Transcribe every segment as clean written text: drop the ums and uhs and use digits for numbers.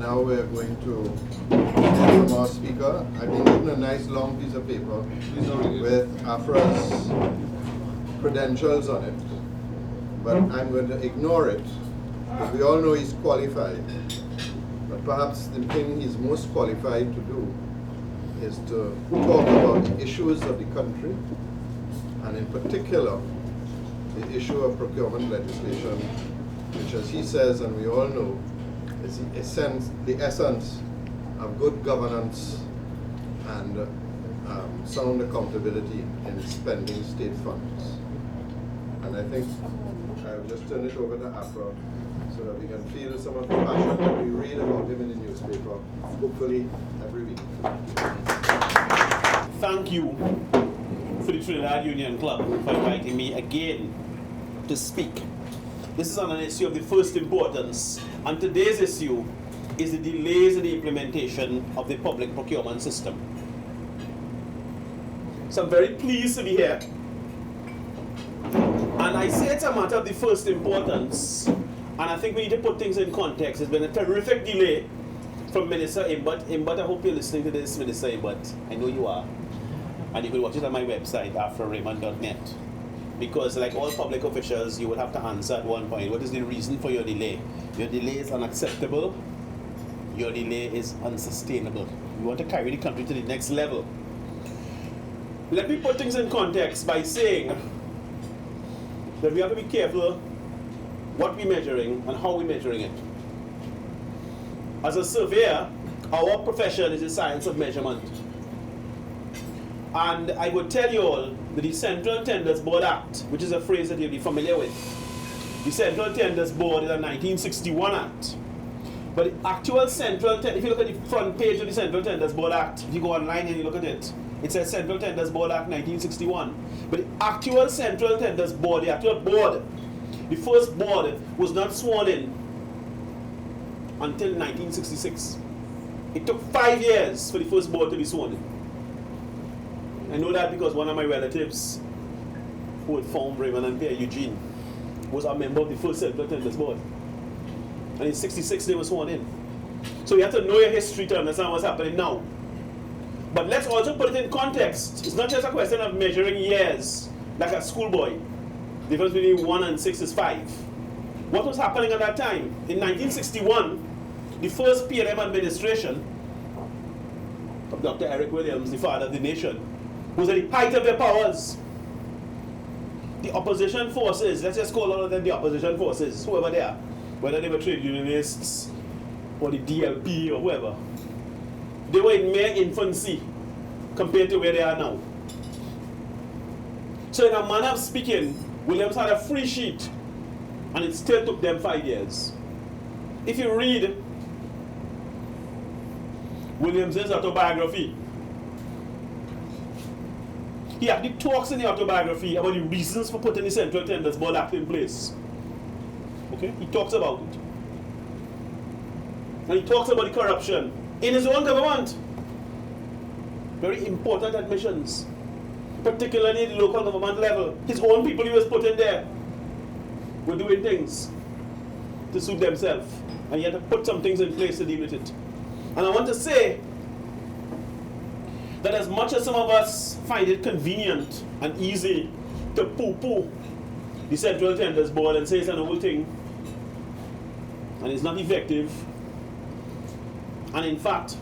now we're going to hear from our speaker. I've been given a nice long piece of paper with Afra's credentials on it, but I'm going to ignore it. We all know he's qualified, but perhaps the thing he's most qualified to do is to talk about the issues of the country, and in particular, the issue of procurement legislation, which, as he says, and we all know, is the essence of good governance and sound accountability in spending state funds. And I think I'll just turn it over to Afra so that we can feel some of the passion that we read about him in the newspaper, hopefully every week. Thank you for the Trinidad Union Club for inviting me again to speak. This is on an issue of the first importance, and today's issue is the delays in the implementation of the public procurement system. So I'm very pleased to be here, and I say it's a matter of the first importance, and I think we need to put things in context. There's been a terrific delay from Minister Imbut. Imbut, I hope you're listening to this, Minister Imbut. I know you are, and you can watch it on my website, afraraymond.net. Because like all public officials, you would have to answer at one point, what is the reason for your delay? Your delay is unacceptable. Your delay is unsustainable. We want to carry the country to the next level. Let me put things in context by saying that we have to be careful what we're measuring and how we're measuring it. As a surveyor, our profession is the science of measurement. And I would tell you all that the Central Tenders Board Act, which is a phrase that you'll be familiar with, the Central Tenders Board is a 1961 Act. But the actual if you look at the front page of the Central Tenders Board Act, if you go online and you look at it, it says Central Tenders Board Act 1961. But the actual Central Tenders Board, the actual board, the first board was not sworn in until 1966. It took 5 years for the first board to be sworn in. I know that because one of my relatives, who had formed Raymond and Pierre Eugene, was a member of the first Central Tenders Board. And in 66 they were sworn in. So you have to know your history to understand what's happening now. But let's also put it in context. It's not just a question of measuring years, like a schoolboy. The difference between 1 and 6 is 5. What was happening at that time? In 1961, the first PLM administration of Dr. Eric Williams, the father of the nation, was at the height of their powers. The opposition forces, let's just call all of them the opposition forces, whoever they are, whether they were trade unionists or the DLP or whoever, they were in mere infancy compared to where they are now. So in a manner of speaking, Williams had a free sheet, and it still took them 5 years. If you read Williams's autobiography, he actually talks in the autobiography about the reasons for putting the Central Tenders Board Act in place. Okay? He talks about it. And he talks about the corruption in his own government. Very important admissions, particularly at the local government level. His own people he was put in there were doing things to suit themselves, and he had to put some things in place to deal with it. And I want to say that as much as some of us find it convenient and easy to poo-poo the Central Tenders Board and say it's an old thing and it's not effective, and in fact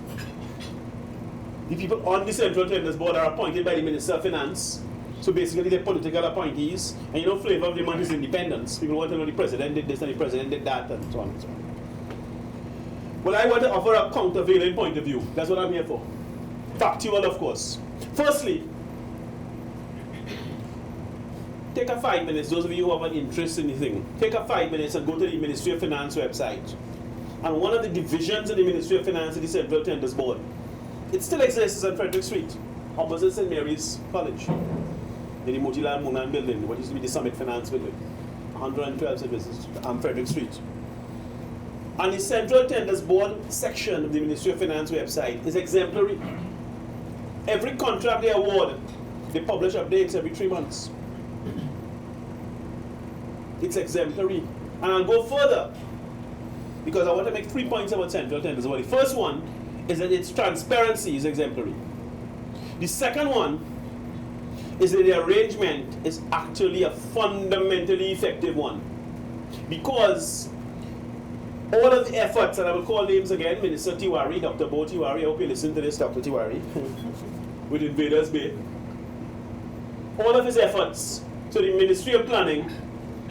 the people on the Central Tenders Board are appointed by the Minister of Finance, so basically they're political appointees, and you know, flavor of the month is independence. People want to know the president did this and the president did that, and so on and so on. Well, I want to offer a countervailing point of view. That's what I'm here for. Factual, of course. Firstly, take a 5 minutes, those of you who have an interest in the thing, take a 5 minutes and go to the Ministry of Finance website. And one of the divisions in the Ministry of Finance is the Central Tenders Board. It still exists on Frederick Street, opposite St. Mary's College, in the Motilal Munan building, what used to be the Summit Finance building, 112 services on Frederick Street. And the Central Tenders Board section of the Ministry of Finance website is exemplary. Every contract they award, they publish updates every 3 months. It's exemplary. And I'll go further. because I want to make 3 points about Central Tenders Board. The first one is that its transparency is exemplary. The second one is that the arrangement is actually a fundamentally effective one, because all of the efforts, and I will call names again, Minister Tiwari, Dr. Bo Tiwari, I hope you listen to this, Dr. Tiwari, with Invaders Bay. All of his efforts, so the Ministry of Planning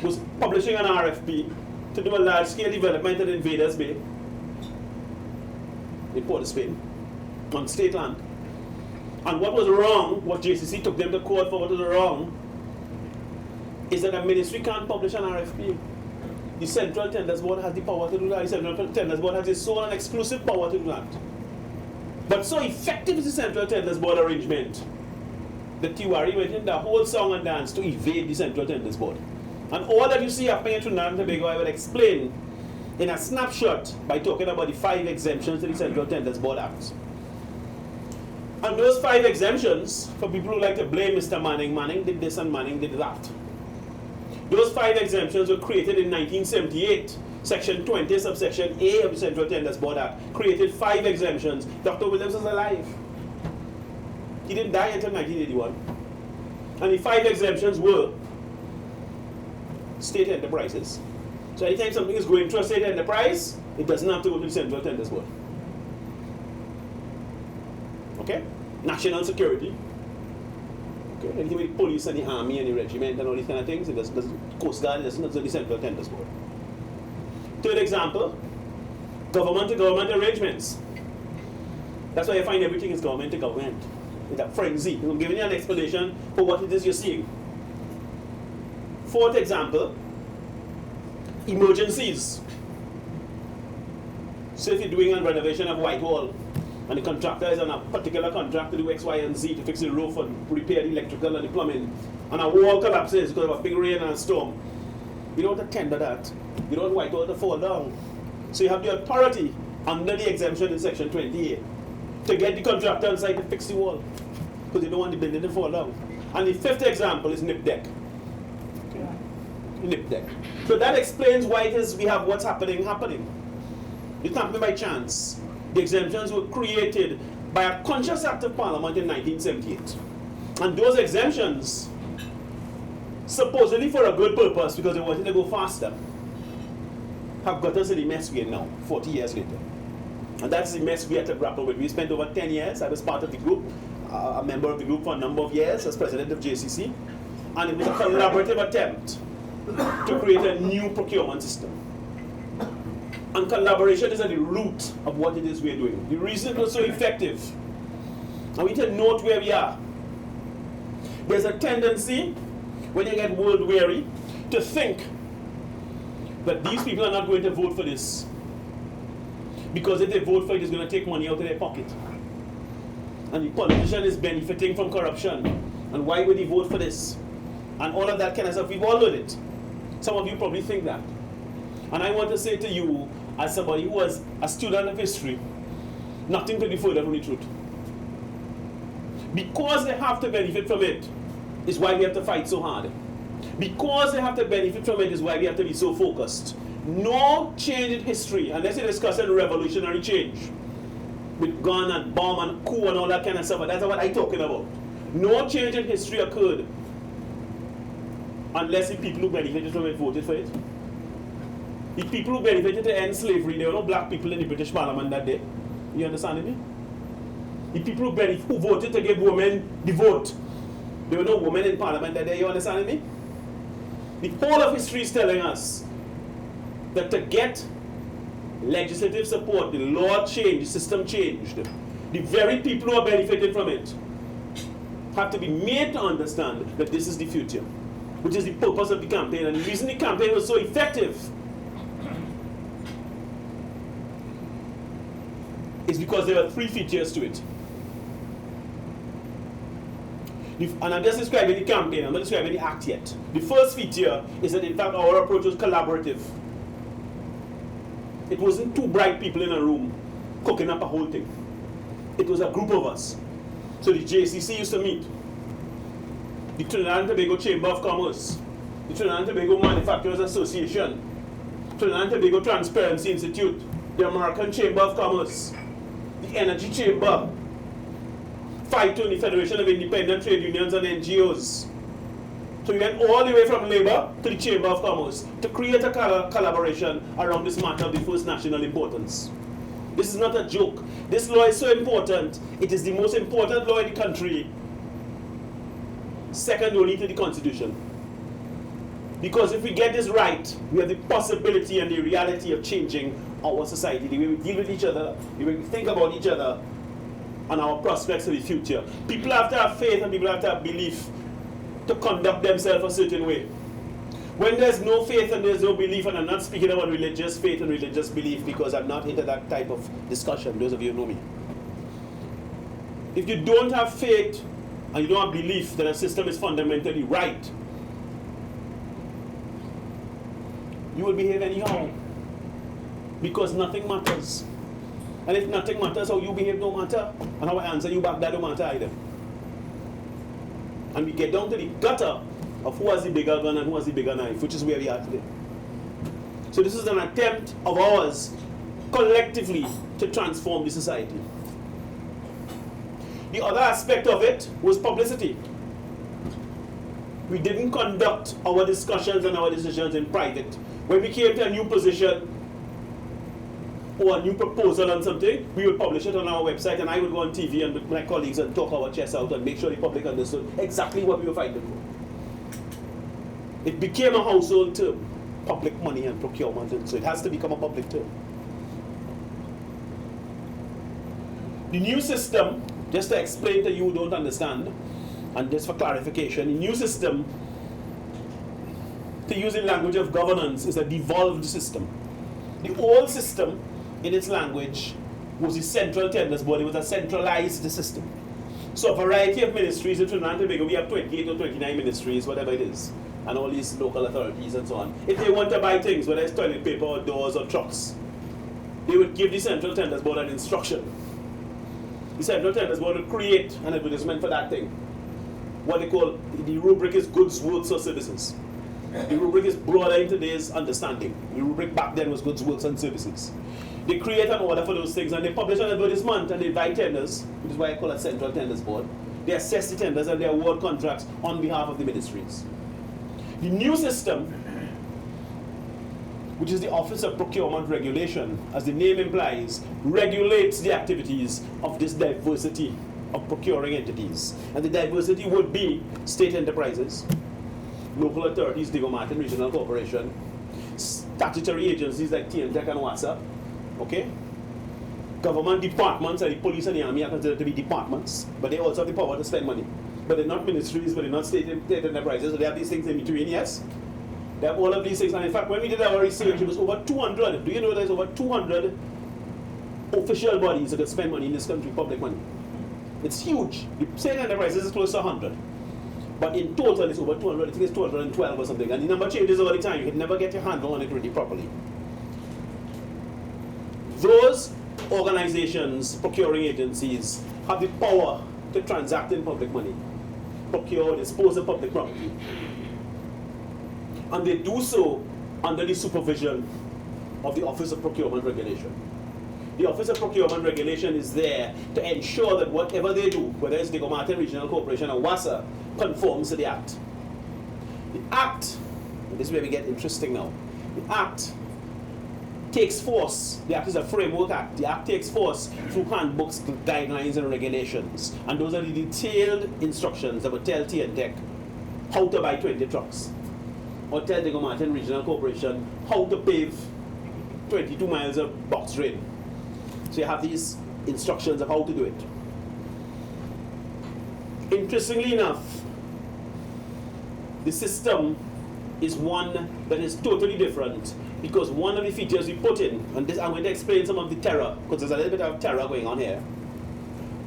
was publishing an RFP to do a large-scale development at Invaders Bay in Port of Spain, on state land. And what was wrong, what JCC took them to court for, what was wrong, is that the ministry can't publish an RFP. The Central Tenders Board has the power to do that. The Central Tenders Board has the sole and exclusive power to do that. But so effective is the Central Tenders Board arrangement that Tiwari went in the whole song and dance to evade the Central Tenders Board. And all that you see happening in Trinidad and Tobago, I will explain in a snapshot by talking about the 5 exemptions to the Central Tenders Board Act. And those 5 exemptions, for people who like to blame Mr. Manning, Manning did this and Manning did that. Those 5 exemptions were created in 1978. Section 20, subsection A of the Central Tenders Board Act created 5 exemptions. Dr. Williams is alive. He didn't die until 1981. And the 5 exemptions were state enterprises. So anytime something is going through a state enterprise, it doesn't have to go to the Central Tenders Board. Okay? National security. Okay? Anything with the police and the army and the regiment and all these kind of things, it doesn't, Coast Guard, it doesn't go to the Central Tenders Board. Third example, government to government arrangements. That's why you find everything is government to government. It's a frenzy. I'm giving you an explanation for what it is you're seeing. Fourth example, emergencies. So if you're doing a renovation of Whitehall and the contractor is on a particular contract to do X, Y, and Z to fix the roof and repair the electrical and the plumbing, and a wall collapses because of a big rain and a storm, you don't have to tender that. You don't want Whitehall to fall down. So you have the authority under the exemption in section 28 to get the contractor on site to fix the wall, because you don't want the building to fall down. And the fifth example is nip deck. Nip deck. So that explains why it is we have what's happening. It's not by chance. The exemptions were created by a conscious act of Parliament in 1978. And those exemptions, supposedly for a good purpose, because they wanted to go faster, have got us in the mess we're in now, 40 years later. And that's the mess we had to grapple with. We spent over 10 years. I was part of the group, a member of the group for a number of years as president of JCC. And it was a collaborative attempt to create a new procurement system. And collaboration is at the root of what it is we're doing. The reason it was so effective, and we need to note where we are. There's a tendency, when you get world weary, to think that these people are not going to vote for this, because if they vote for it, it's going to take money out of their pocket. And the politician is benefiting from corruption. And why would he vote for this? And all of that kind of stuff. We've all learned it. Some of you probably think that. And I want to say to you, as somebody who was a student of history, nothing could be further from the truth. Because they have to benefit from it is why we have to fight so hard. Because they have to benefit from it is why we have to be so focused. No change in history, unless you're discussing revolutionary change, with gun and bomb and coup and all that kind of stuff, that's what I'm talking about. No change in history occurred unless the people who benefited from it voted for it. The people who benefited to end slavery, there were no black people in the British Parliament that day. You understand me? The people who voted to give women the vote, there were no women in Parliament that day. You understand me? The whole of history is telling us that to get legislative support, the law changed, the system changed. The very people who are benefiting from it have to be made to understand that this is the future, which is the purpose of the campaign. And the reason the campaign was so effective is because there are 3 features to it. And I'm just describing the campaign, I'm not describing the act yet. The first feature is that in fact our approach was collaborative. It wasn't 2 bright people in a room cooking up a whole thing. It was a group of us. So the JCC used to meet, the Trinidad and Tobago Chamber of Commerce, the Trinidad and Tobago Manufacturers Association, Trinidad and Tobago Transparency Institute, the American Chamber of Commerce, the Energy Chamber, FITO, the Federation of Independent Trade Unions and NGOs. So we went all the way from Labour to the Chamber of Commerce to create a collaboration around this matter of the first national importance. This is not a joke. This law is so important. It is the most important law in the country, second only to the Constitution. Because if we get this right, we have the possibility and the reality of changing our society, the way we deal with each other, the way we think about each other, and our prospects for the future. People have to have faith and people have to have belief to conduct themselves a certain way. When there's no faith and there's no belief, and I'm not speaking about religious faith and religious belief because I'm not into that type of discussion, those of you who know me. If you don't have faith and you don't have belief that a system is fundamentally right, you will behave anyhow because nothing matters. And if nothing matters, how you behave don't matter, and how I answer you back, that don't matter either. And we get down to the gutter of who has the bigger gun and who has the bigger knife, which is where we are today. So this is an attempt of ours, collectively, to transform the society. The other aspect of it was publicity. We didn't conduct our discussions and our decisions in private. When we came to a new position or a new proposal on something, we would publish it on our website, and I would go on TV and with my colleagues and talk our chests out and make sure the public understood exactly what we were fighting for. It became a household term, public money and procurement, and so it has to become a public term. The new system, just to explain to you who don't understand, and just for clarification, the new system, to use the language of governance, is a devolved system. The old system, in its language, was the Central Tenders Board. It was a centralized system. So a variety of ministries in Trinidad and Tobago, we have 28 or 29 ministries, whatever it is, and all these local authorities and so on. If they want to buy things, whether it's toilet paper or doors or trucks, they would give the Central Tenders Board an instruction. The Central Tenders Board would create an advertisement for that thing. What they call, the rubric is goods, works, or services. The rubric is broader in today's understanding. The rubric back then was goods, works, and services. They create an order for those things and they publish an advertisement and they buy tenders, which is why I call it Central Tenders Board. They assess the tenders and they award contracts on behalf of the ministries. The new system, which is the Office of Procurement Regulation, as the name implies, regulates the activities of this diversity of procuring entities. And the diversity would be state enterprises, local authorities, Diego Martin Regional Corporation, statutory agencies like TNTEC and WASA, okay? Government departments, and the police and the army are considered to be departments, but they also have the power to spend money. But they're not ministries, but they're not state enterprises, so they have these things in between, yes? They have all of these things, and in fact, when we did our research, it was over 200. Do you know there's over 200 official bodies that can spend money in this country, public money? It's huge. The state enterprises is close to 100. But in total, it's over 200. I think it's 212 or something. And the number changes all the time. You can never get your handle on it really properly. Those organizations, procuring agencies, have the power to transact in public money, procure, dispose of public property. And they do so under the supervision of the Office of Procurement Regulation. The Office of Procurement Regulation is there to ensure that whatever they do, whether it's Diego Martin Regional Corporation or WASA, conforms to the Act. The Act, and this is where we get interesting now, the Act takes force. The Act is a framework act. The Act takes force through handbooks, guidelines, and regulations. And those are the detailed instructions that will tell TNTEC how to buy 20 trucks, or tell Diego Martin Regional Corporation how to pave 22 miles of box drain. So you have these instructions of how to do it. Interestingly enough, the system is one that is totally different, because one of the features we put in, and this, I'm going to explain some of the terror, because there's a little bit of terror going on here.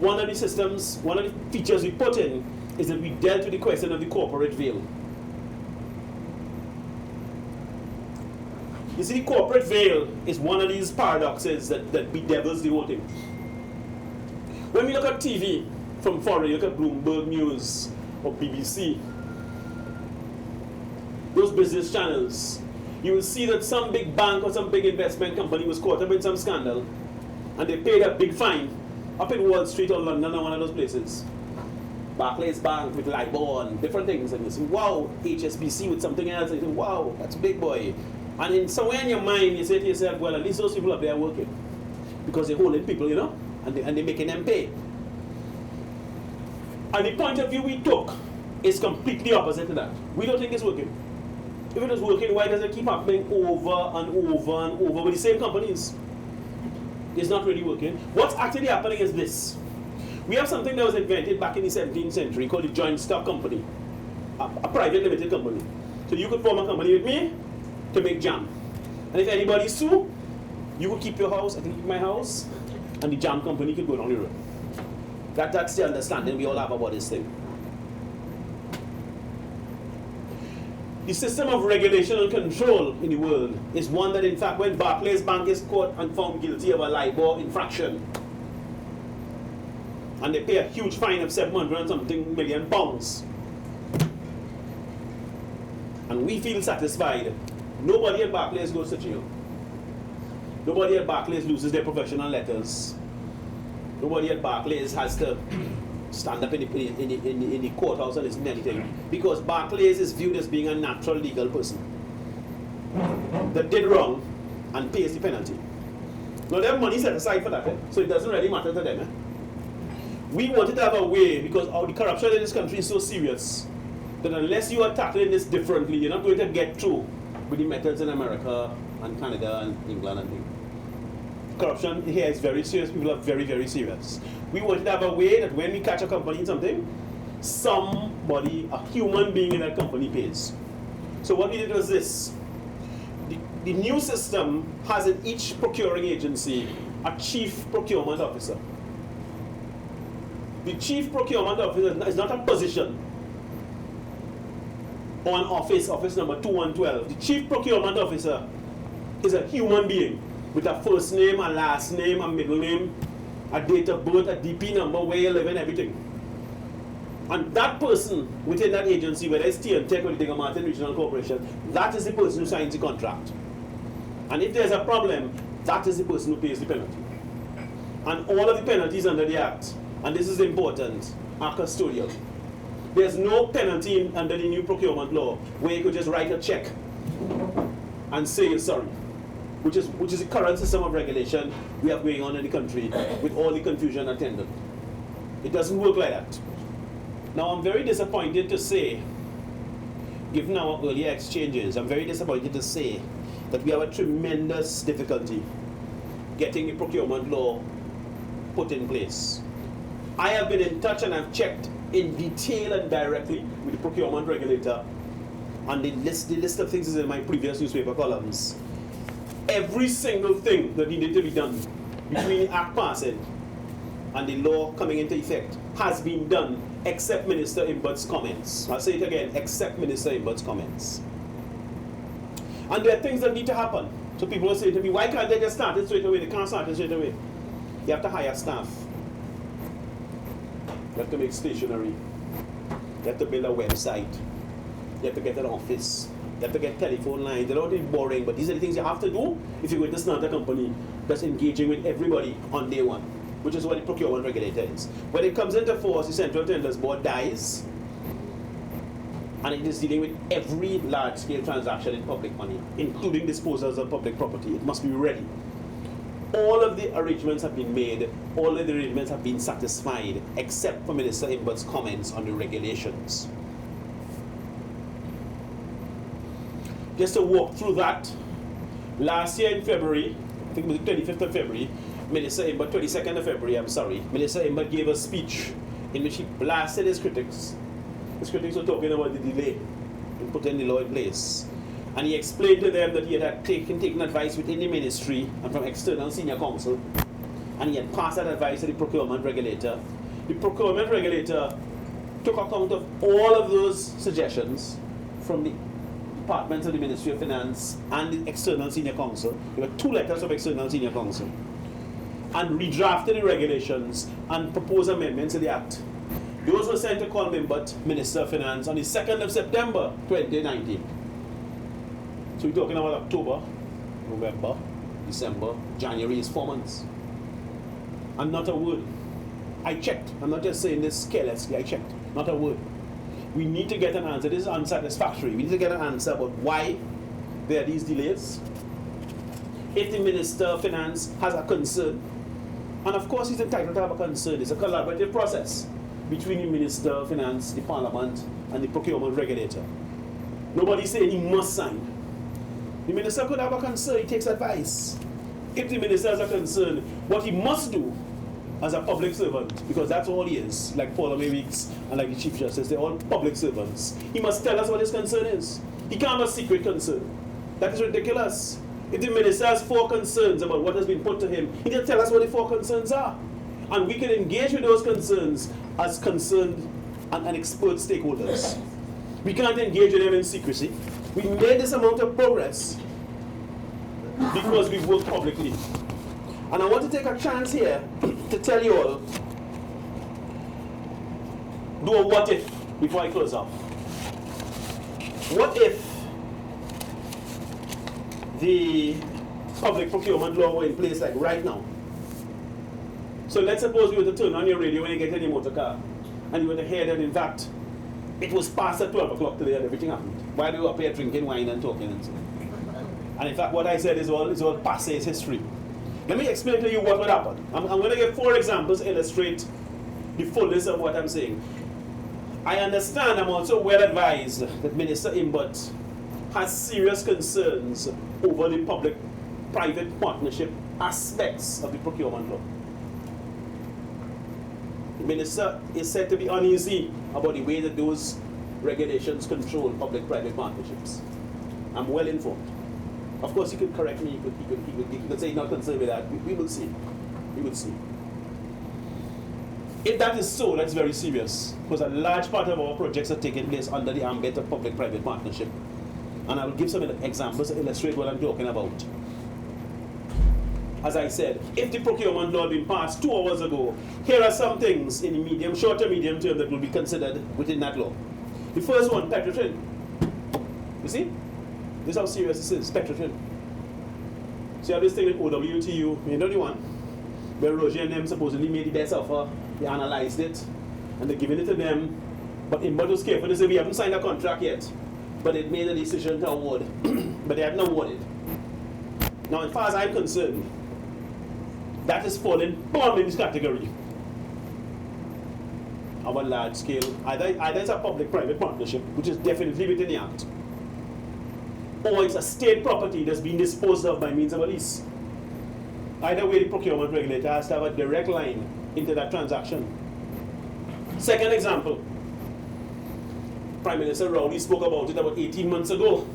One of the features we put in is that we dealt with the question of the corporate veil. You see, the corporate veil is one of these paradoxes that bedevils the whole thing. When we look at TV from foreign, you look at Bloomberg News or BBC, those business channels, you will see that some big bank or some big investment company was caught up in some scandal, and they paid a big fine up in Wall Street or London or one of those places. Barclays Bank with LIBOR and different things, and you say, wow, HSBC with something else, and you say, wow, that's big boy. And in somewhere in your mind, you say to yourself, well, at least those people up there are working, because they're holding people, you know, and they're making them pay. And the point of view we took is completely opposite to that. We don't think it's working. If it was working, why does it keep happening over and over and over with the same companies? It's not really working. What's actually happening is this. We have something that was invented back in the 17th century called the joint stock company, a private limited company. So you could form a company with me to make jam. And if anybody sue, you could keep your house, I can keep my house, and the jam company could go down the road. That's the understanding we all have about this thing. The system of regulation and control in the world is one that, in fact, when Barclays Bank is caught and found guilty of a LIBOR infraction, and they pay a huge fine of 700 and something million pounds, and we feel satisfied, nobody at Barclays goes to jail. Nobody at Barclays loses their professional letters. Nobody at Barclays has to stand up in the courthouse and listen to anything, because Barclays is viewed as being a natural legal person that did wrong and pays the penalty. Now they have money set aside for that, so it doesn't really matter to them. We wanted to have a way, because the corruption in this country is so serious, that unless you are tackling this differently, you're not going to get through with the methods in America and Canada and England and things. Corruption here is very serious. People are very, very serious. We wanted to have a way that when we catch a company in something, somebody, a human being in that company pays. So what we did was this. The new system has in each procuring agency a chief procurement officer. The chief procurement officer is not a position or an office number 2112. The chief procurement officer is a human being with a first name, a last name, a middle name, a date of birth, a DP number, where you live, and everything. And that person within that agency, whether it's T&Tech or the Digger Martin Regional Corporation, that is the person who signs the contract. And if there's a problem, that is the person who pays the penalty. And all of the penalties under the Act, and this is important, are custodial. There's no penalty under the new procurement law where you could just write a check and say you're sorry, which is the current system of regulation we have going on in the country with all the confusion attendant. It doesn't work like that. Now I'm very disappointed to say, given our earlier exchanges, I'm very disappointed to say that we have a tremendous difficulty getting the procurement law put in place. I have been in touch and I've checked in detail and directly with the procurement regulator, and the list of things is in my previous newspaper columns. Every single thing that needed to be done between the Act passing and the law coming into effect has been done, except Minister Imbert's comments. I'll say it again, except Minister Imbert's comments. And there are things that need to happen. So people will say to me, why can't they just start it straight away? They can't start it straight away. You have to hire staff. You have to make stationery. You have to build a website. You have to get an office. You have to get telephone lines. They're not really boring, but these are the things you have to do if you're going to start a company that's engaging with everybody on day one, which is what the procurement regulator is. When it comes into force, the Central Tenders Board dies, and it is dealing with every large-scale transaction in public money, including disposals of public property. It must be ready. All of the arrangements have been made, all of the arrangements have been satisfied, except for Minister Imbert's comments on the regulations. Just to walk through that, last year in February, I think it was the 25th of February, Minister Imbert, 22nd of February, I'm sorry, Minister Imbert gave a speech in which he blasted his critics. His critics were talking about the delay in putting the law in place. And he explained to them that he had taken advice within the ministry and from external senior counsel, and he had passed that advice to the procurement regulator. The procurement regulator took account of all of those suggestions from the departments of the Ministry of Finance and the external senior counsel. There were 2 letters of external senior counsel, and redrafted the regulations and proposed amendments to the Act. Those were sent to Colm Imbert, Minister of Finance, on the 2nd of September 2019. So we're talking about October, November, December, January is 4 months. And not a word. I checked. I'm not just saying this carelessly. I checked. Not a word. We need to get an answer. This is unsatisfactory. We need to get an answer about why there are these delays. If the Minister of Finance has a concern, and of course he's entitled to have a concern, it's a collaborative process between the Minister of Finance, the Parliament, and the procurement regulator. Nobody's saying he must sign. The Minister could have a concern, he takes advice. If the Minister has a concern, what he must do as a public servant, because that's all he is, like Paul Weeks and like the Chief Justice, they're all public servants. He must tell us what his concern is. He can't have a secret concern. That is ridiculous. If the Minister has 4 concerns about what has been put to him, he can tell us what the 4 concerns are. And we can engage with those concerns as concerned and expert stakeholders. We can't engage with them in secrecy. We made this amount of progress because we work publicly. And I want to take a chance here to tell you all, do a what if before I close off. What if the public procurement law were in place like right now? So let's suppose you were to turn on your radio when you get in your motor car and you were to hear that in fact it was past at 12 o'clock today and everything happened while we were up here drinking wine and talking and so on. And in fact what I said is all passé, it's history. Let me explain to you what would happen. I'm going to give 4 examples to illustrate the fullness of what I'm saying. I understand, I'm also well advised that Minister Imbut has serious concerns over the public-private partnership aspects of the procurement law. The Minister is said to be uneasy about the way that those regulations control public-private partnerships. I'm well informed. Of course, he could correct me, he could say he's not concerned with that. We will see. We will see. If that is so, that's very serious, because a large part of our projects are taking place under the ambit of public-private partnership. And I will give some examples to illustrate what I'm talking about. As I said, if the procurement law had been passed 2 hours ago, here are some things in the short to medium term that will be considered within that law. The first one, Petrotrin. You see? This is how serious this is, Petrotrin. So you have this thing with OWTU, you know the one, where Roger and them supposedly made the best offer, they analyzed it, and they're giving it to them, but Imbut was careful to say we haven't signed a contract yet, but it made a decision to award, but they haven't awarded. Now as far as I'm concerned, that is falling bomb in this category. Our large scale, either it's a public-private partnership, which is definitely within the Act, or it's a state property that's being disposed of by means of a lease. Either way, the procurement regulator has to have a direct line into that transaction. Second example, Prime Minister Rowley spoke about it about 18 months ago.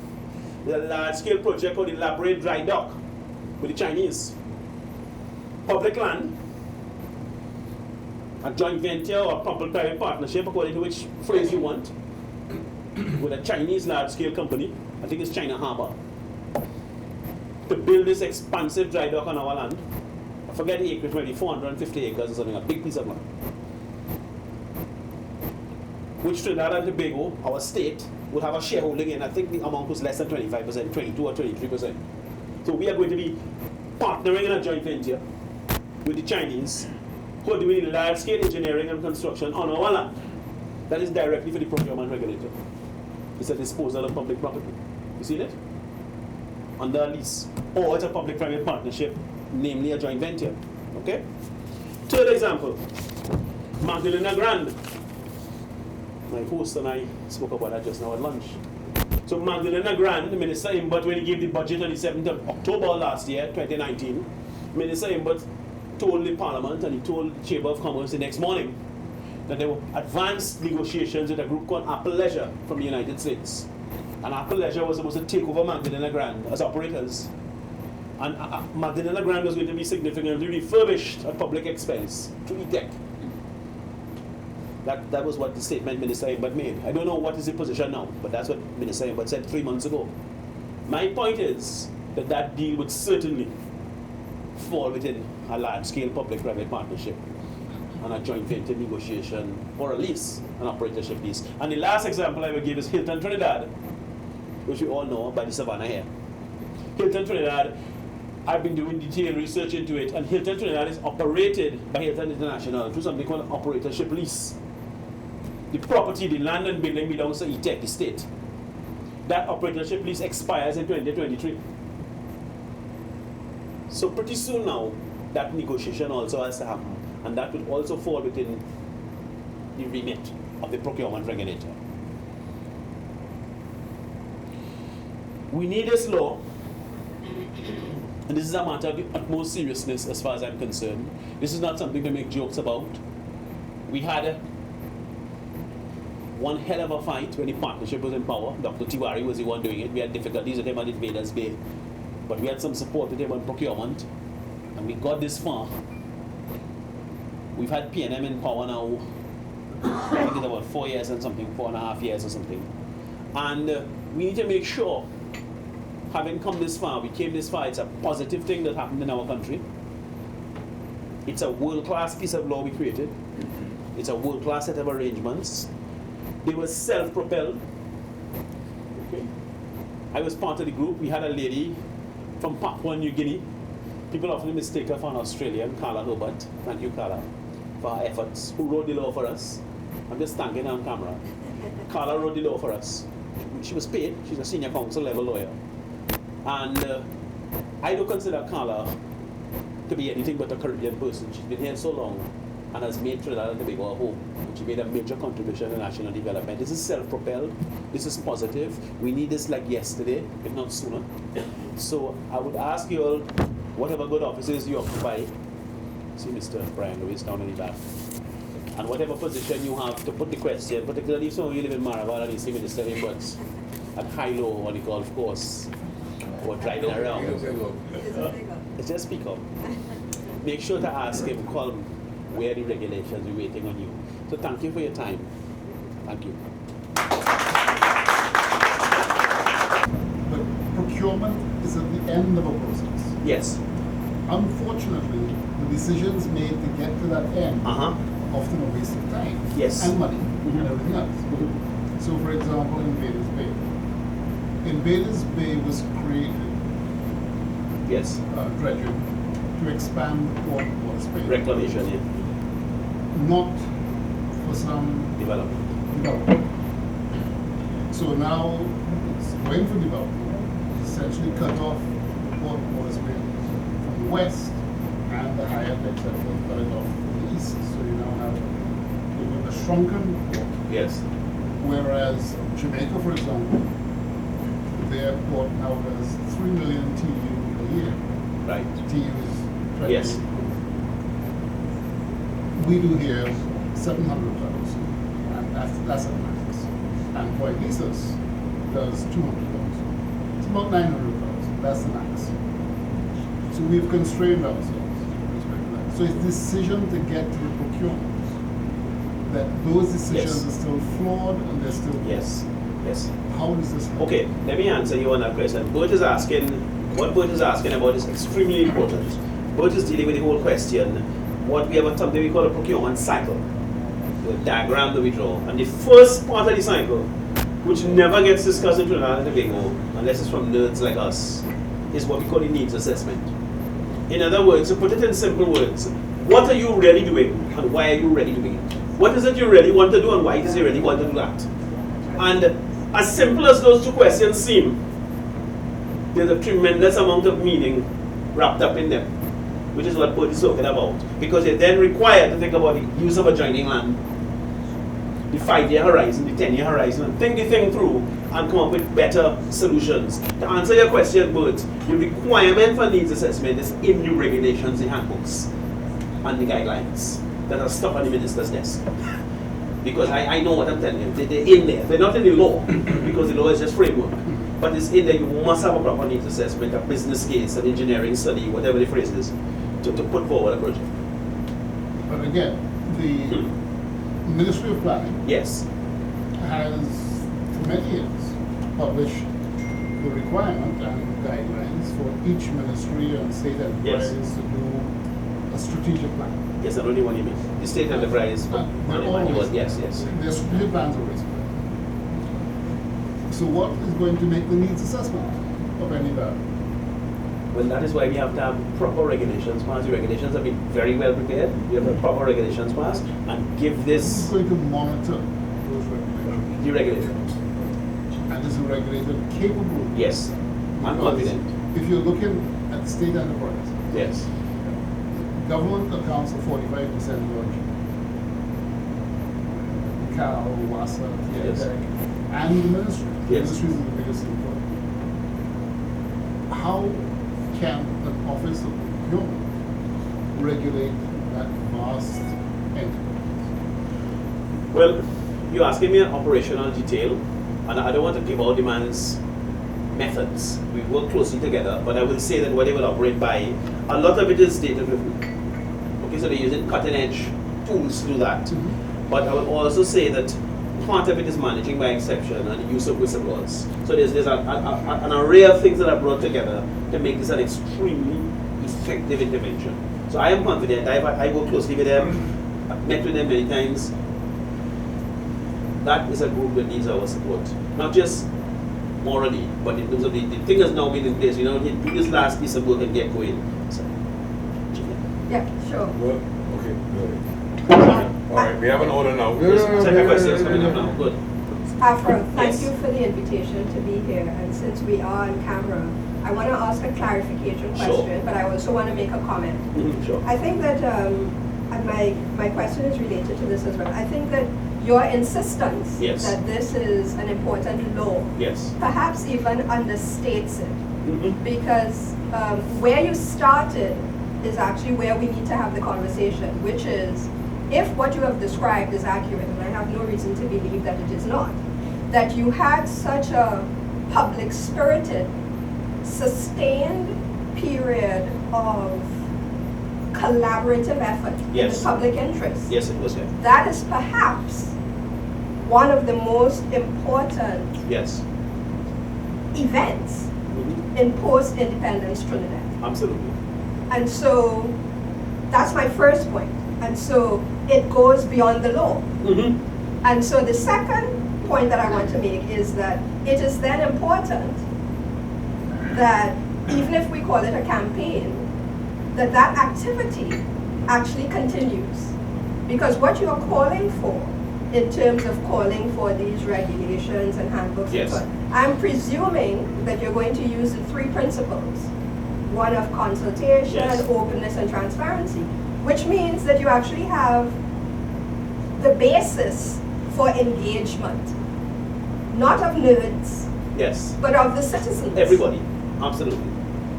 The large-scale project called the Labrador Dry Dock with the Chinese. Public land, a joint venture or public-private partnership, according to which phrase you want, with a Chinese large-scale company, I think it's China Harbour, to build this expansive dry dock on our land. I forget the acreage, maybe 450 acres or something, a big piece of land. Which Trinidad and Tobago, our state, would have a shareholding in. I think the amount was less than 25%, 22 or 23%. So we are going to be partnering in a joint venture with the Chinese who are doing large-scale engineering and construction on our land. That is directly for the procurement regulator. It's a disposal of public property. You see that? Under a lease. Or it's a public-private partnership, namely a joint venture. Okay? Third example, Magdalena Grand. My host and I spoke about that just now at lunch. So Magdalena Grand, Minister Imbut, when he gave the budget on the 7th of October last year, 2019, Minister Imbut told the Parliament and he told the Chamber of Commerce the next morning that there were advanced negotiations with a group called Apple Leisure from the United States. And Apple Leisure was supposed to take over Magdalena Grand as operators. And Magdalena Grand was going to be significantly refurbished at public expense to E-Tech. That was what the statement Minister Imbut made. I don't know what is the position now, but that's what Minister Imbut said 3 months ago. My point is that that deal would certainly fall within a large-scale public-private partnership and a joint venture negotiation or a lease, an operatorship lease. And the last example I will give is Hilton Trinidad, which we all know by the Savannah here. Hilton Trinidad, I've been doing detailed research into it, and Hilton Trinidad is operated by Hilton International through something called operatorship lease. The property, the land and building belongs to ETEC, the state. That operatorship lease expires in 2023. So pretty soon now, that negotiation also has to happen, and that will also fall within the remit of the procurement regulator. We need this law, and this is a matter of the utmost seriousness as far as I'm concerned. This is not something to make jokes about. We had one hell of a fight when the partnership was in power. Dr. Tiwari was the one doing it. We had difficulties with him on Invaders Bay, but we had some support with him on procurement, and we got this far. We've had P&M in power now, I think it's about 4 years and something, 4.5 years or something. And we need to make sure, having come this far, we came this far, it's a positive thing that happened in our country. It's a world-class piece of law we created. It's a world-class set of arrangements. They were self-propelled. Okay. I was part of the group. We had a lady from Papua New Guinea. People often mistake her for an Australian, Carla Herbert. Thank you, Carla, for her efforts. Who wrote the law for us? I'm just thanking her on camera. Carla wrote the law for us. She was paid. She's a senior counsel level lawyer. And I don't consider Carla to be anything but a Caribbean person. She's been here so long and has made Trinidad and Tobago a home. She made a major contribution to national development. This is self-propelled. This is positive. We need this like yesterday, if not sooner. So I would ask you all, whatever good offices you occupy, see Mr. Brian Lewis down in the back, and whatever position you have to put the question, particularly if some of you live in Maraval and you see Minister Raymond at high-low on the golf course, or driving around. Just speak up. Make sure to ask him, call him, where the regulations are waiting on you. So thank you for your time. Thank you. But procurement is at the end of a process. Yes. Unfortunately, the decisions made to get to that end often a waste of time and money and everything else. So for example, Invaders Bay. Invaders Bay was created dredging to expand the port water space. Reclamation, yeah. Not for some development. So now it's going for development. It's essentially cut off the port water space from the west and the higher decks that will cut it off from the east. So you now have a shrunken port. Yes. Whereas Jamaica, for example, their port now does 3 million TEU a year. Right. TEU is yes. We do here 700,000, and that's a max. And Point Lisas does 200,000. It's about 900,000. That's the max. So we've constrained ourselves with respect to that. So it's decision to get to the procurement. That those decisions are still flawed and they're still yes. How does this happen? Okay, let me answer you on that question. Bert is asking, what Bert is asking about is extremely important. Bert is dealing with the whole question. What we have something we call a procurement cycle. The diagram that we draw. And the first part of the cycle, which never gets discussed in Trinidad and Tobago, unless it's from nerds like us, is what we call the needs assessment. In other words, to put it in simple words, what are you really doing and why are you really doing it? What is it you really want to do and why does you really want to do that? And as simple as those two questions seem, there's a tremendous amount of meaning wrapped up in them, which is what Bert is talking about. Because you're then required to think about the use of adjoining land, the 5-year horizon, the 10-year horizon, and think the thing through and come up with better solutions. To answer your question, Bert, the requirement for needs assessment is in the regulations, the handbooks, and the guidelines that are stuck on the minister's desk. Because I know what I'm telling you. They're in there. They're not in the law, because the law is just framework. But it's in there. You must have a proper needs assessment, a business case, an engineering study, whatever the phrase is, to put forward a project. But again, the Ministry of Planning has, for many years, published the requirement and guidelines for each ministry and state enterprise to do a strategic plan. Yes, I know the one you mean. The state enterprise. Yes. Their strategic plans are always clear. So what is going to make the needs assessment of any value? Well, that is why we have to have proper regulations passed. The regulations have been very well prepared. We have proper regulations passed and give this Who's going to monitor those regulations? the regulator. And is the regulator capable? Yes, I'm Because confident. if you're looking at state enterprise, Yes, government accounts for 45% of your GDP. Cal, WASA, Yes. TITEC, and the ministry. The Yes. ministry is the biggest employer. How can an office of procurement regulate that vast enterprise? well, you're asking me an operational detail, and I don't want to give out the man's methods. We work closely together, but I will say that what they will operate by, a lot of it is data driven. Okay, so they're using cutting edge tools to do that. But I will also say that part of it is managing by exception and the use of whistleblowers. So there's an array of things that are brought together to make this an extremely effective intervention. So I am confident. I work closely with them. I've met with them many times. That is a group that needs our support, not just morally, but in terms of the thing has now been in place. You know, do this last piece of work and get going. So, Yeah, sure. Well, okay, good. All right, we have an order now. second question is coming up now. Good. Afra, thank Yes. you for the invitation to be here. And since we are on camera, I want to ask a clarification Sure. question, but I also want to make a comment. Sure. I think that, and my question is related to this as well. I think that your insistence Yes. that this is an important law Yes. perhaps even understates it. Mhm. Because where you started is actually where we need to have the conversation, which is, if what you have described is accurate, and I have no reason to believe that it is not, that you had such a public-spirited, sustained period of collaborative effort in Yes. the public interest. Yes, it was there. That is perhaps one of the most important Yes. events Mhm. in post-independence Trinidad. Absolutely. And so that's my first point. And so it goes beyond the law. Mm-hmm. And so the second point that I want to make is that it is then important that even if we call it a campaign, that that activity actually continues. Because what you are calling for in terms of calling for these regulations and handbooks, Yes. and so on, I'm presuming that you're going to use the three principles. One of consultation, Yes. openness, and transparency, which means that you actually have the basis for engagement, not of nerds, Yes. but of the citizens. Everybody. Absolutely.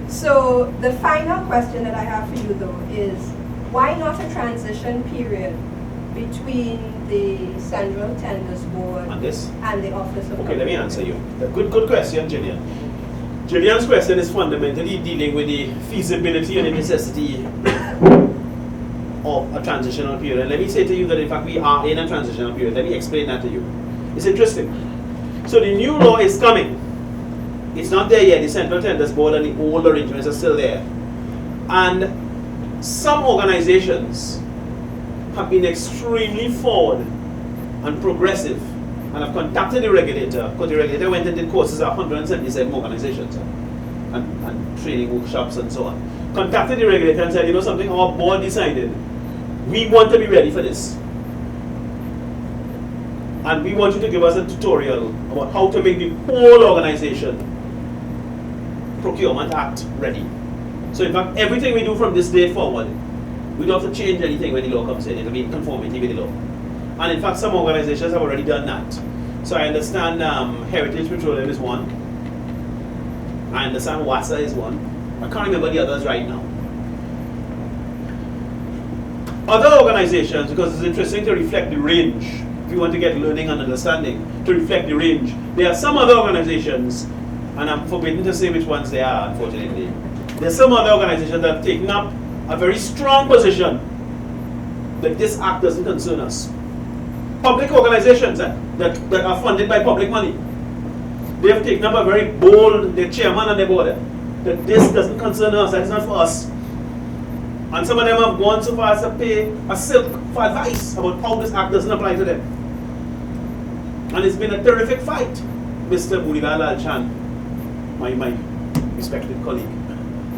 So the final question that I have for you though is, why not a transition period between the Central Tenders Board And this? and the Office of Okay, let me answer you. Good question, Gillian. Gillian's question is fundamentally dealing with the feasibility and the necessity of a transitional period. And let me say to you that in fact we are in a transitional period. Let me explain that to you. It's interesting. So the new law is coming. It's not there yet. The Central Tenders Board and the old arrangements are still there. And some organizations have been extremely forward and progressive and have contacted the regulator, because the regulator went and did courses at 177 organizations and training workshops and so on. Contacted the regulator and said, you know something, our board decided we want to be ready for this. And we want you to give us a tutorial about how to make the whole organization Procurement Act ready. So in fact, everything we do from this day forward, we don't have to change anything when the law comes in. It will be in conformity with the law. And in fact, some organizations have already done that. So I understand Heritage Petroleum is one. I understand WASA is one. I can't remember the others right now. Other organizations, because it's interesting to reflect the range, if you want to get learning and understanding, to reflect the range. There are some other organizations, and I'm forbidden to say which ones they are, unfortunately. There's some other organizations that have taken up a very strong position that this act doesn't concern us. Public organizations that are funded by public money, they have taken up a very bold, the chairman and the board, that this doesn't concern us, that is not for us. And some of them have gone so far as to pay a silk for advice about how this act doesn't apply to them. And it's been a terrific fight, Mr. Murilal Alchan, my respected colleague.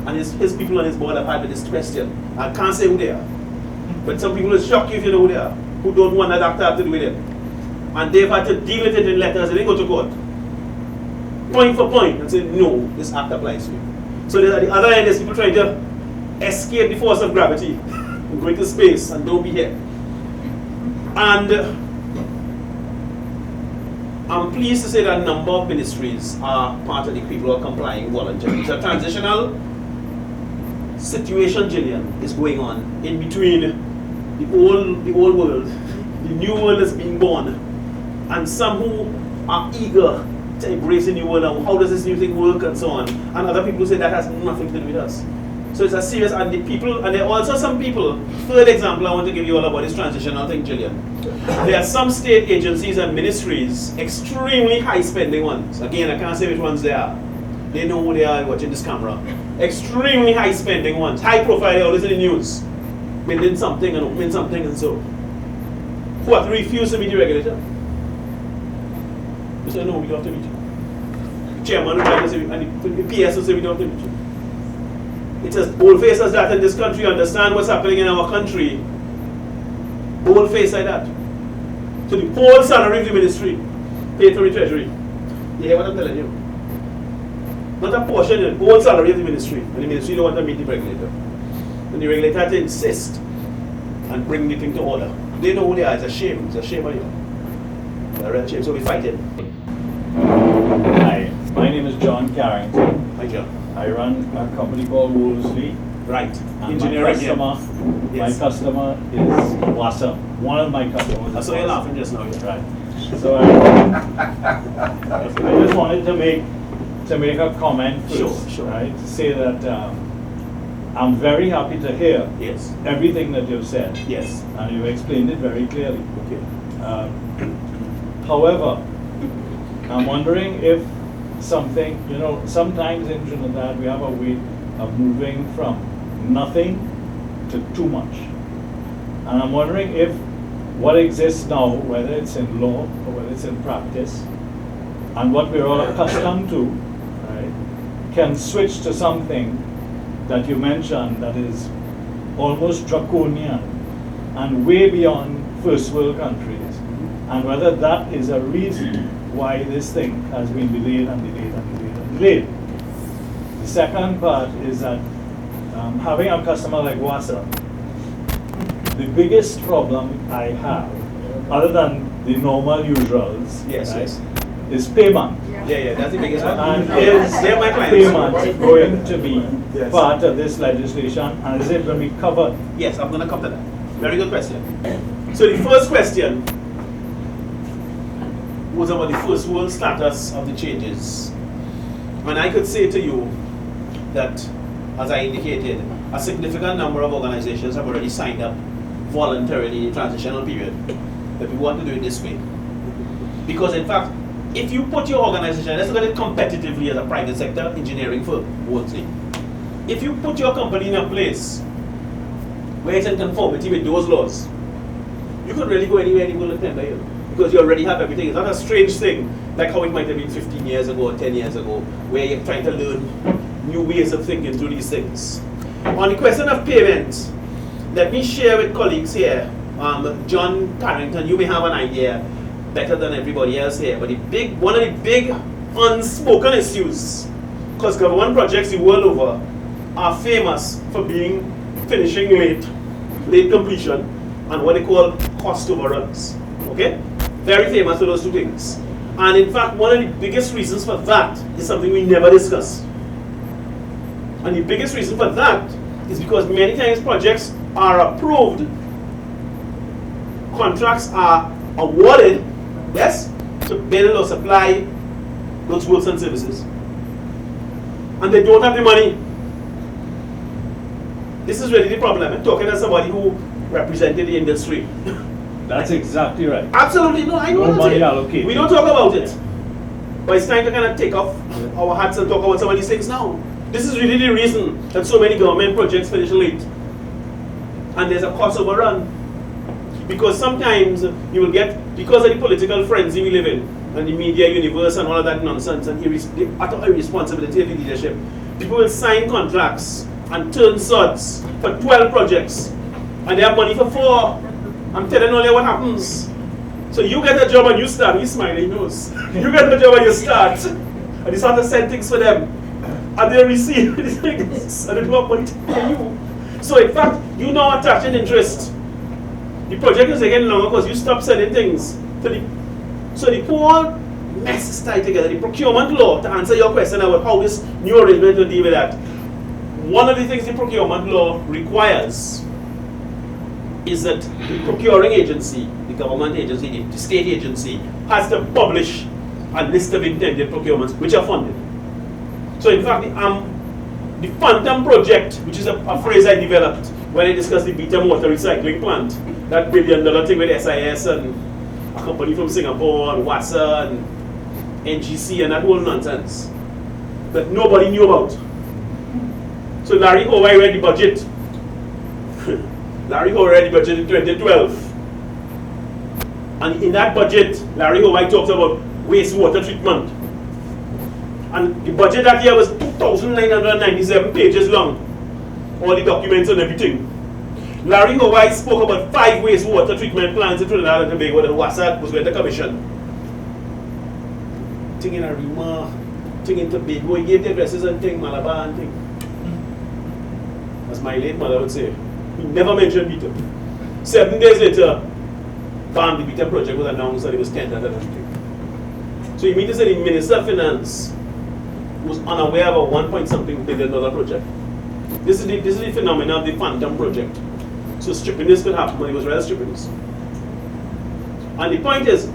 and his people on his board have had with this question. I can't say who they are. But some people will shock you if you know who they are, who don't want that act to have to do with it. And they've had to deal with it in letters, they didn't go to court. Point for point, and say, no, this act applies to you. So there's at the other end, there's people trying to escape the force of gravity, and go into space, and don't be here. And I'm pleased to say that a number of ministries are part of the people who are complying voluntarily. It's a transitional situation, Gillian, is going on in between the old world, the new world is being born, and some who are eager to embrace the new world and how does this new thing work and so on, and other people say that has nothing to do with us. So it's a serious, and the people, and there are also some people, third example I want to give you all about this transitional thing, Gillian. There are some state agencies and ministries, extremely high spending ones. Again, I can't say which ones they are. They know who they are watching this camera. Extremely high spending ones, high profile, they're always in the news. Building something and opening something and so. What, refuse to meet the regulator? They say, no, we don't have to meet you. Chairman will try to say, and the PS will say, we don't have to meet you. It's as bold-faced as that in this country. Understand what's happening in our country. Bold-faced like that. So the whole salary of the ministry paid from the treasury. You hear what I'm telling you? Not a portion, the whole salary of the ministry. And the ministry don't want to meet the regulator. And the regulator had to insist and bring the thing to order. They know who they are. It's a shame. It's a shame on you. It's a real shame. So we fight it. Hi, my name is John Carrington. Hi, John. I run a company called Woolsey. Right. And Engineering. my customer is Wassa. One of my customers. I saw you laughing just now. Right. So I just wanted to make a comment first, Sure. right? To say that I'm very happy to hear Yes. everything that you've said. Yes. And you've explained it very clearly. Okay. However, I'm wondering if something, sometimes in Trinidad we have a way of moving from nothing to too much. And I'm wondering if what exists now, whether it's in law or whether it's in practice, and what we're all accustomed to, right, can switch to something that you mentioned that is almost draconian and way beyond first world countries, and whether that is a reason why this thing has been delayed and delayed and delayed and delayed. The second part is that having a customer like Wassa, the biggest problem I have, other than the normal usuals, Yes. is payment. Yeah, that's the biggest one. And They're my is clients. payment going to be Yes. part of this legislation, and is it going to be covered? Yes, I'm going to come to that. Very good question. So the first question was about the first world status of the changes. And I could say to you that, as I indicated, a significant number of organizations have already signed up voluntarily in the transitional period that we want to do it this way. Because in fact, if you put your organization, let's look at it competitively as a private sector engineering firm, mostly. If you put your company in a place where it's in conformity with those laws, you could really go anywhere in the world and tender here. Because you already have everything. It's not a strange thing, like how it might have been 15 years ago or 10 years ago, where you're trying to learn new ways of thinking through these things. On the question of payment, let me share with colleagues here. John Carrington, you may have an idea better than everybody else here, but one of the big unspoken issues, because government projects the world over are famous for finishing late completion, and what they call cost overruns. Okay? Very famous for those two things. And in fact, one of the biggest reasons for that is something we never discuss. And the biggest reason for that is because many times projects are approved, contracts are awarded, yes, to build or supply those goods and services. And they don't have the money. This is really the problem. I'm talking as somebody who represented the industry. That's exactly right. Absolutely, no, I know No money it. allocated. We don't talk about it. But it's time to kind of take off our hats and talk about some of these things now. This is really the reason that so many government projects finish late. And there's a cost overrun. Because sometimes you will get, because of the political frenzy we live in, and the media universe and all of that nonsense, and the utter irresponsibility of the leadership, People will sign contracts and turn sods for 12 projects, and they have money for 4. I'm telling you what happens. So you get a job and you start, he's smiling, he knows. You get a job and you start, and you start to send things for them, and they receive these things, and they don't have money to pay you. So in fact, you now attach an interest. The project is getting longer because you stop sending things. So the whole mess is tied together. The procurement law, to answer your question about how this new arrangement will deal with that, one of the things the procurement law requires is that the procuring agency, the government agency, the state agency, has to publish a list of intended procurements which are funded. So in fact, the Phantom project, which is a phrase I developed when I discussed the Beta Water Recycling Plant, that $1 billion thing with SIS and a company from Singapore and WASA and NGC and that whole nonsense that nobody knew about. So Larry Howey read the budget. Larry Howey read the budget in 2012. And in that budget, Larry Howey talks about wastewater treatment. And the budget that year was 2,997 pages long. All the documents and everything. Larry Howey spoke about 5 wastewater treatment plants in Trinidad and Tobago that WASA was going to commission. Thing in Arima, thing in Tobago, he gave the addresses and thing, Malabar and thing. As my late mother would say, he never mentioned Beta. 7 days later, bam, the Beta project was announced and it was tendered and everything. So you mean to say the Minister of Finance was unaware of a $1 billion project? This is the phenomenon of the Phantom project. So stupidness could happen, but it was real stupidness. And the point is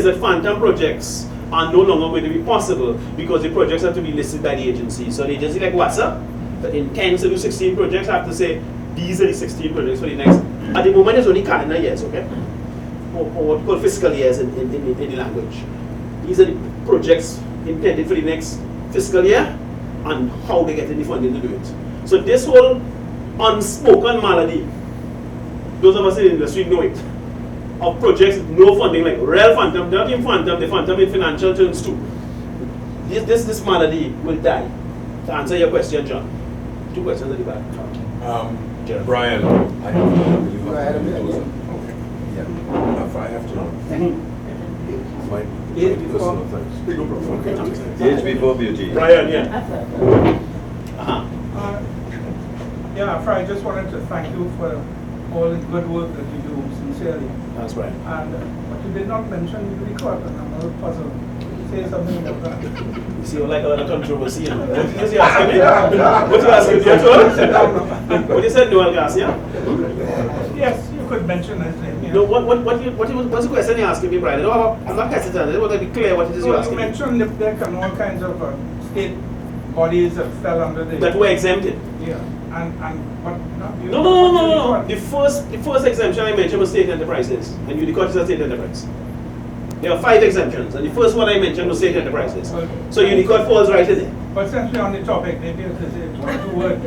that Phantom projects are no longer going to be possible because the projects have to be listed by the agency. So the agency like WASA, that intends to do 16 projects, have to say these are the 16 projects for the next. At the moment, it's only calendar years, okay? Or what we call fiscal years in the language. These are the projects intended for the next fiscal year and how they get any funding to do it. So this whole unspoken malady, those of us in the industry know it, of projects with no funding, like real Phantom, not even Phantom, the Phantom in financial terms too. This malady will die. To answer your question, John. 2 questions at the back. Brian, I have to. Go ahead a minute. Okay. Yeah. I have to. My personal things. Age before beauty. Brian, yeah. Yeah, Afra, I just wanted to thank you for all the good work that you do, sincerely. That's right. And what you did not mention the record, and I'm a little puzzled. Say something about that. You see, like a lot of controversy. What is he asking me? What you asking me? What you said, Noel Gas, yeah? Yes, you could mention his name. Yeah. No, what's the question you're asking me, Brian? No, I'm not hesitant. I want to be clear what it is you're You asking me. mentioned NIPDEC and all kinds of state bodies that fell under the... That were exempted. Yeah. And what? No. The first exemption I mentioned was state enterprises, and Unicode is a state enterprise. There are 5 exemptions, and the first one I mentioned was state enterprises. Okay. So Unicode falls right in there. But since we're on the topic, maybe if they say 2 words.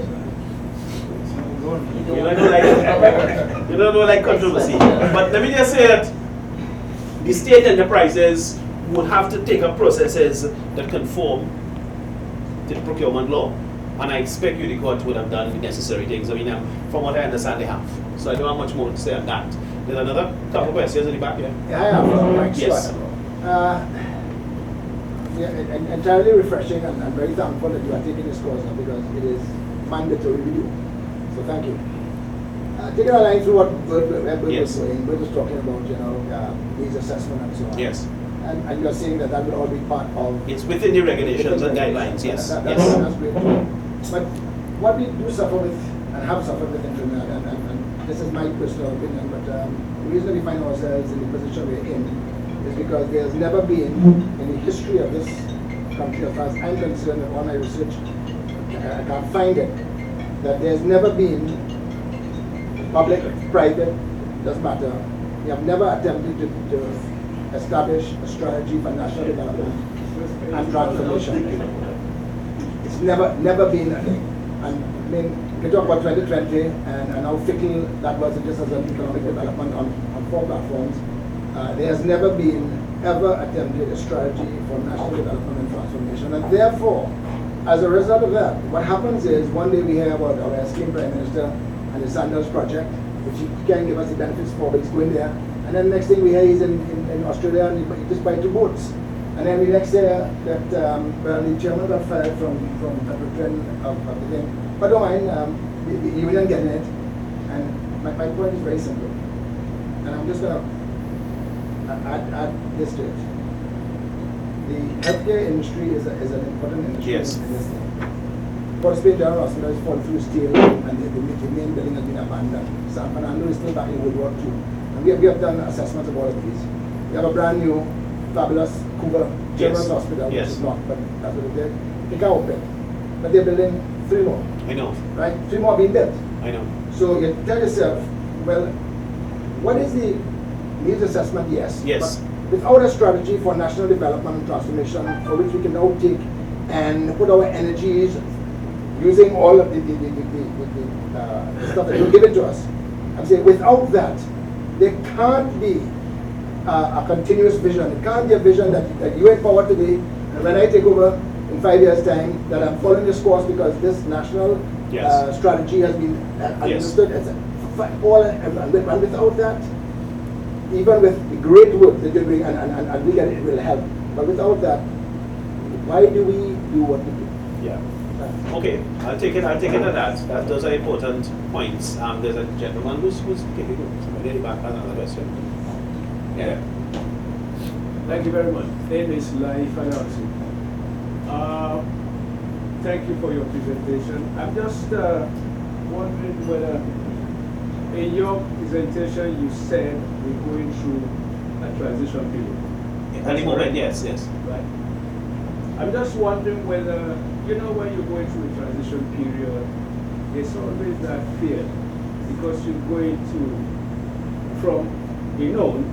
You don't like controversy. But let me just say that the state enterprises would have to take up processes that conform to the procurement law. And I expect Unicode would have done the necessary things. I mean, from what I understand, they have. So I don't have much more to say on that. There's another couple of questions in the back here. Yeah, I have. Thanks. Yes. Entirely refreshing, and I'm very thankful that you are taking this course now because it is mandatory to do. So thank you. Taking a line through what Bert was saying, Bert was talking about, needs assessment and so on. Yes. And you're saying that will all be part of... It's within the regulations and guidelines, yes. That's great too. But what we do suffer with, and have suffered with in Trinidad, and this is my personal opinion, but the reason we find ourselves in the position we're in is because there's never been, in the history of this country, as far as I'm concerned, in all my research, I can't find it, that there's never been public, private, doesn't matter. We have never attempted to establish a strategy for national development and transformation. It's never been a thing. And I mean, we talk about 2020 and how fickle that was just as an economic development on 4 platforms. There has never been ever attempted a strategy for national development and transformation. And therefore, as a result of that, what happens is one day we hear about our esteemed Prime Minister and the Sandals project, which he can't give us the benefits for, but he's going there. And then the next thing we hear he's in Australia and he just buy 2 boats. And then the next year that the chairman got fired from the return of the thing. But don't mind, the union getting it. And my point is very simple. And I'm just going to add this to it. The healthcare industry is an important industry Yes. in this thing. Port Spain General Hospital is falling through steel and the main building has been abandoned. San Fernando is still back in World War II. And we have done assessments of all of these. We have a brand new, fabulous Cougar Children's Hospital, which is not, but that's what it did. They can't open. But they're building 3 more. I know. Right? 3 more being built. I know. So you tell yourself, well, what is the needs assessment? Yes. Yes. But without a strategy for national development and transformation, for which we can now take and put our energies using all of the stuff that you give it to us. I'm saying without that, there can't be a continuous vision. It can't be a vision that you empower today, and when I take over in 5 years' time, that I'm following this course because this national strategy has been understood. And without that, even with the great work that you're doing, and we get it, will help. But without that, why do we do what we do? Yeah. Okay, I'll take it at that. Those are important points. There's a gentleman who's kicking somebody back has another question. Yeah. Thank you very much. Name is Lai Fanasi. Thank you for your presentation. I'm just wondering whether in your presentation you said we're going through a transition period. At the moment, yes. Right. I'm just wondering whether, when you're going through a transition period, there's always that fear because you're going from the known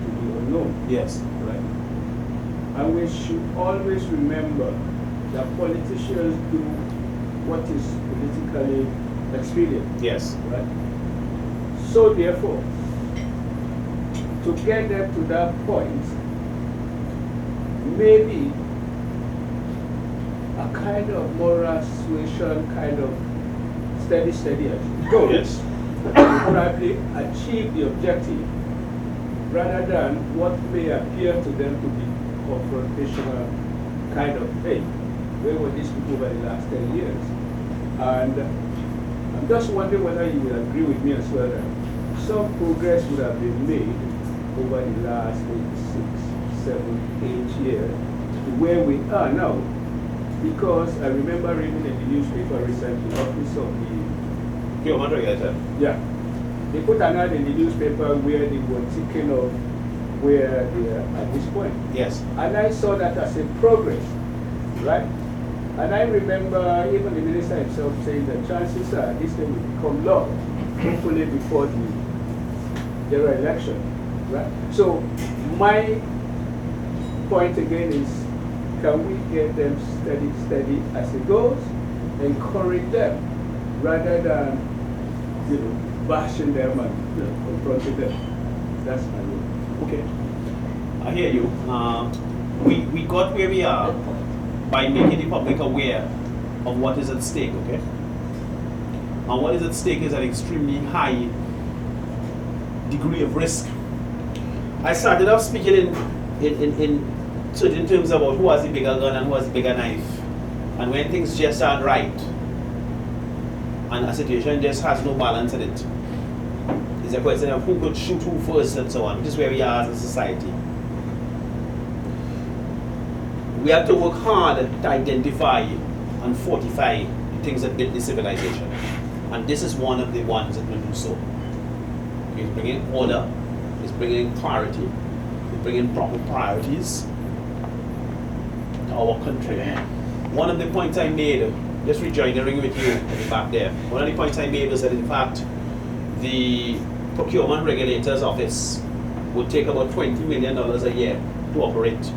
to the unknown. Yes. Right. And we should always remember that politicians do what is politically expedient. Yes. Right. So therefore, to get them to that point, maybe a kind of moral suasion, kind of steady as it goes, Yes. will probably achieve the objective rather than what may appear to them to be confrontational kind of thing. Where were these people over the last 10 years? And I'm just wondering whether you will agree with me as well that some progress would have been made over the last 6, 7, 8 years to where we are now. Because I remember reading in the newspaper recently, Office of the Procurement Regulator. Yeah. They put an ad in the newspaper where they were thinking of where they are at this point. Yes. And I saw that as a progress, right? And I remember even the minister himself saying that chances are this thing will become law, hopefully before the general election, right? So my point again is, can we get them steady as it goes, encourage them, rather than, bashing them and confronting them? That's my view. Okay. I hear you. We got where we are by making the public aware of what is at stake, okay? And what is at stake is an extremely high degree of risk. I started off speaking in certain terms about who has the bigger gun and who has the bigger knife. And when things just aren't right, and a situation just has no balance in it, it's a question of who could shoot who first and so on, which is where we are as a society. We have to work hard to identify and fortify the things that build the civilization. And this is one of the ones that will do so. It's bringing order, it's bringing clarity, it's bringing proper priorities to our country. One of the points I made, just rejoining with you at the back there, one of the points I made was that in fact, the Procurement Regulator's Office would take about $20 million a year to operate.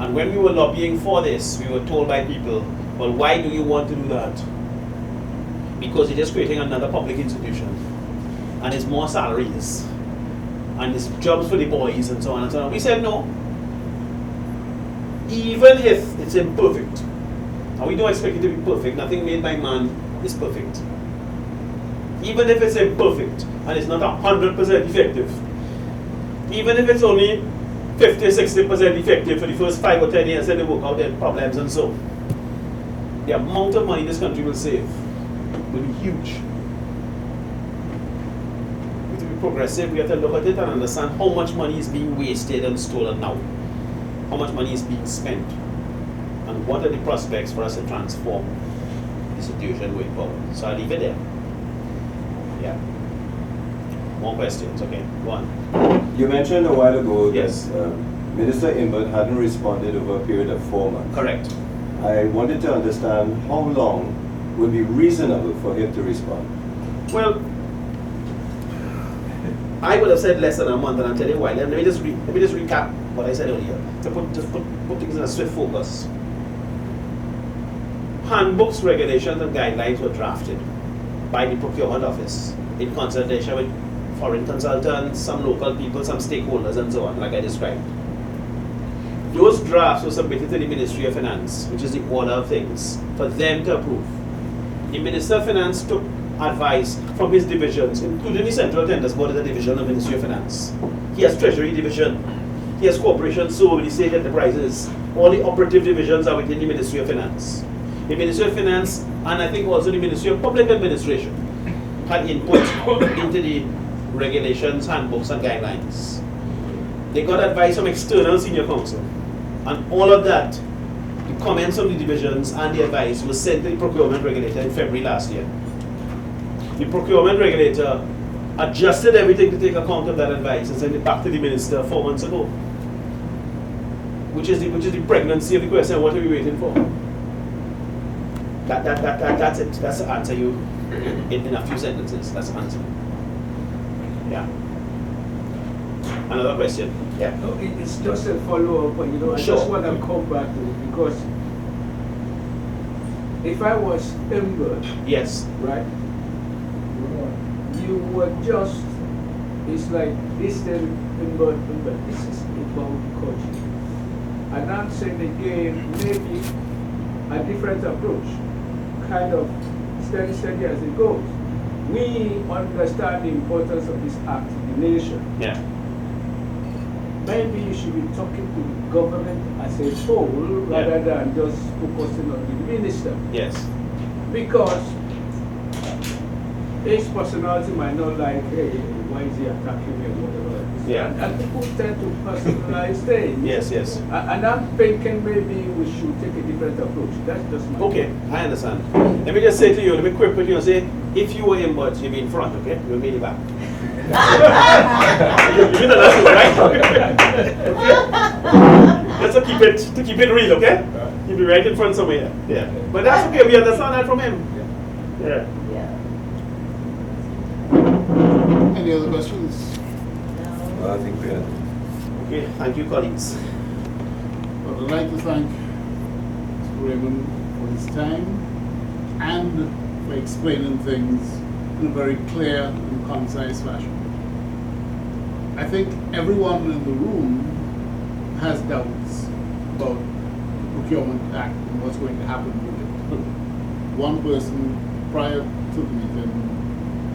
And when we were lobbying for this, we were told by people, well, why do you want to do that? Because you're just creating another public institution. And it's more salaries. And it's jobs for the boys and so on and so on. We said no. Even if it's imperfect, And we don't expect it to be perfect. Nothing made by man is perfect. Even if it's imperfect and it's not 100% effective, even if it's only 50-60% effective for the first 5 or 10 years and they work out their problems and so, the amount of money this country will save will be huge. We have to be progressive. We have to look at it and understand how much money is being wasted and stolen now, how much money is being spent, and what are the prospects for us to transform the situation going forward. So I'll leave it there. Yeah. More questions? Okay, go on. You mentioned a while ago Yes. that Minister Imbert hadn't responded over a period of 4 months. Correct. I wanted to understand how long would be reasonable for him to respond. Well, I would have said less than a month, and I'll tell you why. Let me just recap what I said earlier to put things in a swift focus. Handbooks, regulations, and guidelines were drafted by the procurement office in consultation with foreign consultants, some local people, some stakeholders, and so on, like I described. Those drafts were submitted to the Ministry of Finance, which is the order of things, for them to approve. The Minister of Finance took advice from his divisions, including the Central Tenders Board, the division of the Ministry of Finance. He has Treasury Division, he has Corporation, so with the state enterprises. All the operative divisions are within the Ministry of Finance. The Ministry of Finance, and I think also the Ministry of Public Administration, had input into the regulations, handbooks, and guidelines. They got advice from external senior counsel, and all of that, the comments of the divisions and the advice was sent to the procurement regulator in February last year. The procurement regulator adjusted everything to take account of that advice and sent it back to the minister 4 months ago. Which is the pregnancy of the question, what are we waiting for? That's it. That's the answer you in a few sentences. That's the answer. Yeah. Another question? Yeah. No, it's just a follow-up, but I Sure. just want to come back to it because if I was Imbert, Yes. right, you were just, it's like this thing, Imbert, this is about culture. And I'm saying again, maybe a different approach, kind of steady as it goes. We understand the importance of this act in the nation. Yeah. Maybe you should be talking to the government as a whole rather than just focusing on the minister. Yes. Because his personality might not like, hey, why is he attacking me or whatever. Yeah. And people tend to personalize things. Yes, yes. And I'm thinking maybe we should take a different approach. That's just my Okay, I understand. Let me just say to you, let me quick with you and say, if you were Imbert, you'd be in front, okay? You'll be in the back. You know that's right? Just to keep it real, okay? You'll be right in front somewhere. Yeah. But that's okay, we understand that from him. Yeah. Any other questions? I think we had. Okay, thank you, colleagues. Well, I'd like to thank Mr. Raymond for his time and for explaining things in a very clear and concise fashion. I think everyone in the room has doubts about the Procurement Act and what's going to happen with it. One person prior to the meeting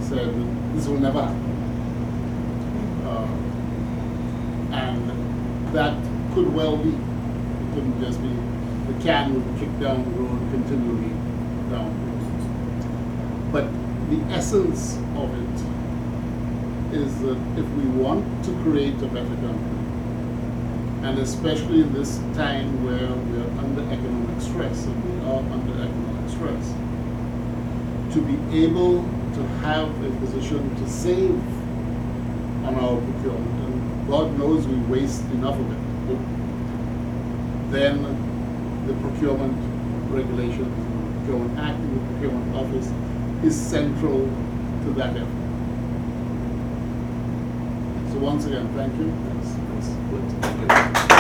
said that this will never happen. And that could well be. It couldn't just be the can would be kicked down the road continually down the road. But the essence of it is that if we want to create a better country, and especially in this time where we are under economic stress, and we are under economic stress, to be able to have a position to save on our procurement, and God knows we waste enough of it, then the procurement regulations, the Procurement Act, and the Procurement Office is central to that effort. So once again, thank you. Thanks.